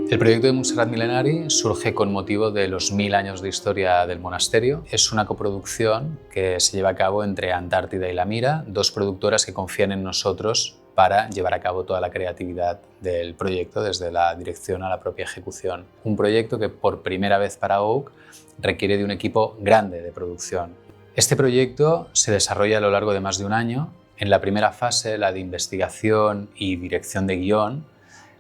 El proyecto de Montserrat Mil·lenari surge con motivo de los 1000 años de historia del monasterio. Es una coproducción que se lleva a cabo entre Antártida y La Mira, dos productoras que confían en nosotros para llevar a cabo toda la creatividad del proyecto, desde la dirección a la propia ejecución. Un proyecto que por primera vez para Oak requiere de un equipo grande de producción. Este proyecto se desarrolla a lo largo de más de un año. En la primera fase, la de investigación y dirección de guión,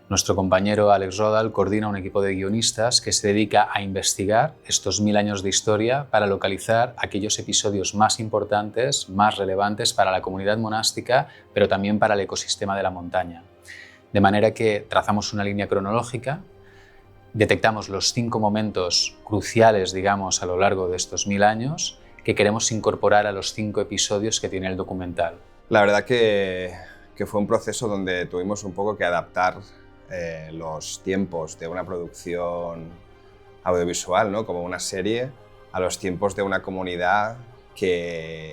nuestro compañero Alex Rodal coordina un equipo de guionistas que se dedica a investigar estos 1000 años de historia para localizar aquellos episodios más importantes, más relevantes para la comunidad monástica, pero también para el ecosistema de la montaña. De manera que trazamos una línea cronológica, detectamos los 5 momentos cruciales, digamos, a lo largo de estos 1000 años que queremos incorporar a los 5 episodios que tiene el documental. La verdad que fue un proceso donde tuvimos un poco que adaptar los tiempos de una producción audiovisual, ¿no? Como una serie, a los tiempos de una comunidad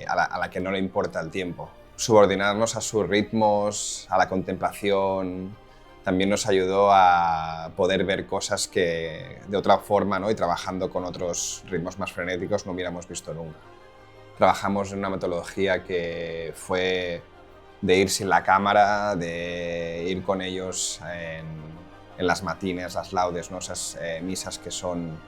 a la que no le importa el tiempo. Subordinarnos a sus ritmos, a la contemplación, también nos ayudó a poder ver cosas que de otra forma, ¿no? Y trabajando con otros ritmos más frenéticos no hubiéramos visto nunca. Trabajamos en una metodología que fue de ir sin la cámara, de ir con ellos en las matines, las laudes, ¿no? Esas misas que son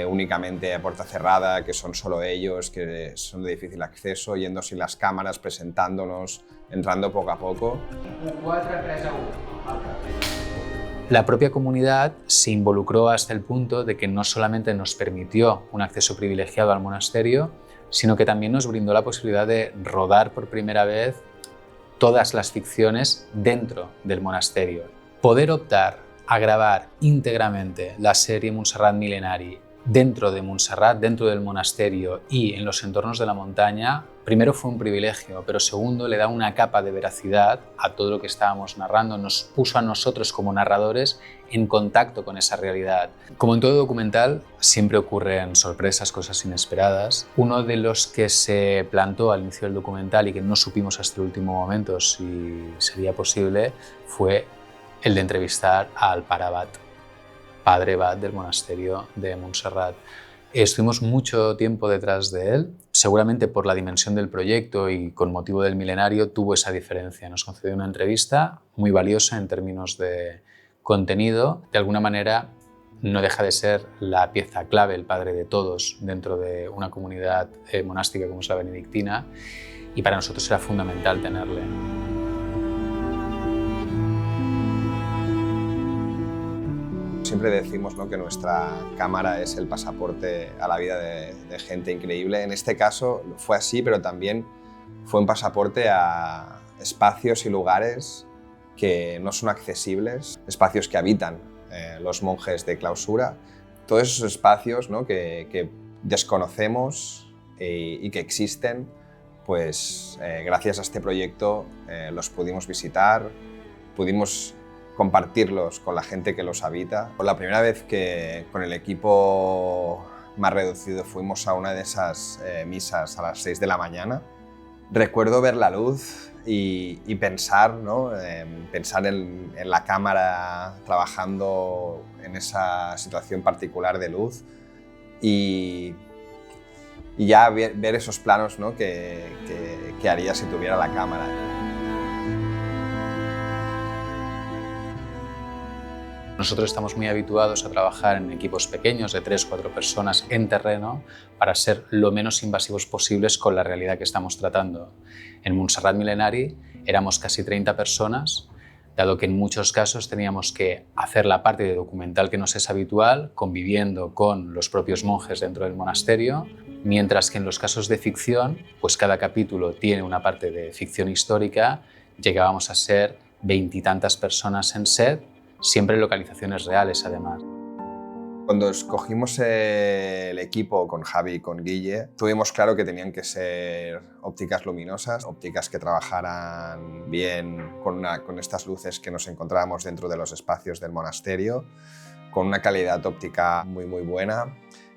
únicamente a puerta cerrada, que son solo ellos, que son de difícil acceso, yendo sin las cámaras, presentándonos, entrando poco a poco. 4, 3 a 1. La propia comunidad se involucró hasta el punto de que no solamente nos permitió un acceso privilegiado al monasterio, sino que también nos brindó la posibilidad de rodar por primera vez todas las ficciones dentro del monasterio. Poder optar a grabar íntegramente la serie Montserrat Mil·lenari dentro de Montserrat, dentro del monasterio y en los entornos de la montaña, primero fue un privilegio, pero segundo le da una capa de veracidad a todo lo que estábamos narrando, nos puso a nosotros como narradores en contacto con esa realidad. Como en todo documental, siempre ocurren sorpresas, cosas inesperadas. Uno de los que se plantó al inicio del documental y que no supimos hasta el último momento si sería posible fue el de entrevistar al Pare Abat, padre Abat del monasterio de Montserrat. Estuvimos mucho tiempo detrás de él, seguramente por la dimensión del proyecto y con motivo del milenario tuvo esa diferencia. Nos concedió una entrevista muy valiosa en términos de contenido. De alguna manera no deja de ser la pieza clave, el padre de todos dentro de una comunidad monástica como es la benedictina, y para nosotros era fundamental tenerle. Siempre decimos, ¿no?, que nuestra cámara es el pasaporte a la vida de gente increíble. En este caso fue así, pero también fue un pasaporte a espacios y lugares que no son accesibles, espacios que habitan los monjes de clausura. Todos esos espacios, ¿no?, que desconocemos y que existen, pues gracias a este proyecto los pudimos visitar, pudimos compartirlos con la gente que los habita. La primera vez que con el equipo más reducido fuimos a una de esas misas a las 6 de la mañana, recuerdo ver la luz y pensar, ¿no?, pensar en la cámara trabajando en esa situación particular de luz y ya ver esos planos, ¿no?, que haría si tuviera la cámara. Nosotros estamos muy habituados a trabajar en equipos pequeños de 3 o 4 personas en terreno para ser lo menos invasivos posibles con la realidad que estamos tratando. En Montserrat Mil·lenari éramos casi 30 personas, dado que en muchos casos teníamos que hacer la parte de documental que nos es habitual, conviviendo con los propios monjes dentro del monasterio, mientras que en los casos de ficción, pues cada capítulo tiene una parte de ficción histórica, llegábamos a ser 20 y tantas personas en set, siempre en localizaciones reales, además. Cuando escogimos el equipo con Javi y con Guille, tuvimos claro que tenían que ser ópticas luminosas, ópticas que trabajaran bien con estas luces que nos encontrábamos dentro de los espacios del monasterio, con una calidad óptica muy buena.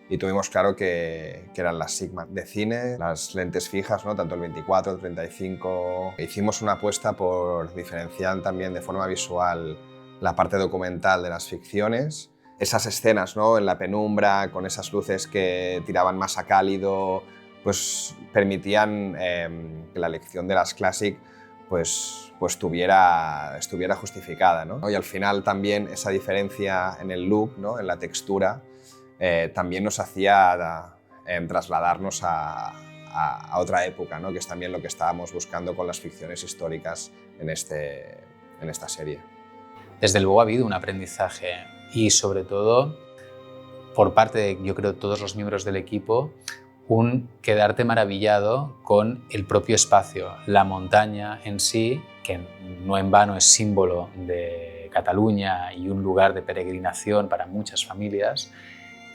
Y tuvimos claro que eran las Sigma de cine, las lentes fijas, ¿no?, tanto el 24, el 35. Hicimos una apuesta por diferenciar también de forma visual la parte documental de las ficciones. Esas escenas, ¿no?, en la penumbra, con esas luces que tiraban más a cálido, pues permitían que la elección de las Classic pues estuviera justificada, ¿no? Y al final también esa diferencia en el look, ¿no?, en la textura, también nos hacía trasladarnos a otra época, ¿no?, que es también lo que estábamos buscando con las ficciones históricas en esta serie. Desde luego ha habido un aprendizaje y sobre todo por parte de, yo creo, todos los miembros del equipo, un quedarte maravillado con el propio espacio, la montaña en sí, que no en vano es símbolo de Cataluña y un lugar de peregrinación para muchas familias,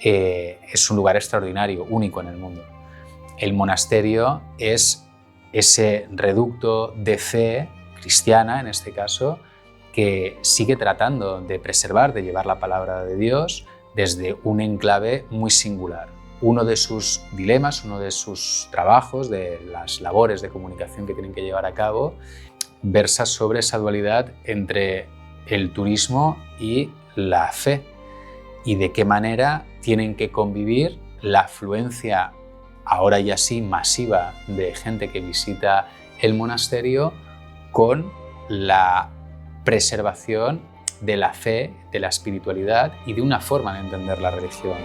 es un lugar extraordinario, único en el mundo. El monasterio es ese reducto de fe cristiana, en este caso, que sigue tratando de preservar, de llevar la palabra de Dios desde un enclave muy singular. Uno de sus dilemas, uno de sus trabajos, de las labores de comunicación que tienen que llevar a cabo, versa sobre esa dualidad entre el turismo y la fe y de qué manera tienen que convivir la afluencia, ahora ya sí masiva, de gente que visita el monasterio con la preservación de la fe, de la espiritualidad y de una forma de entender la religión.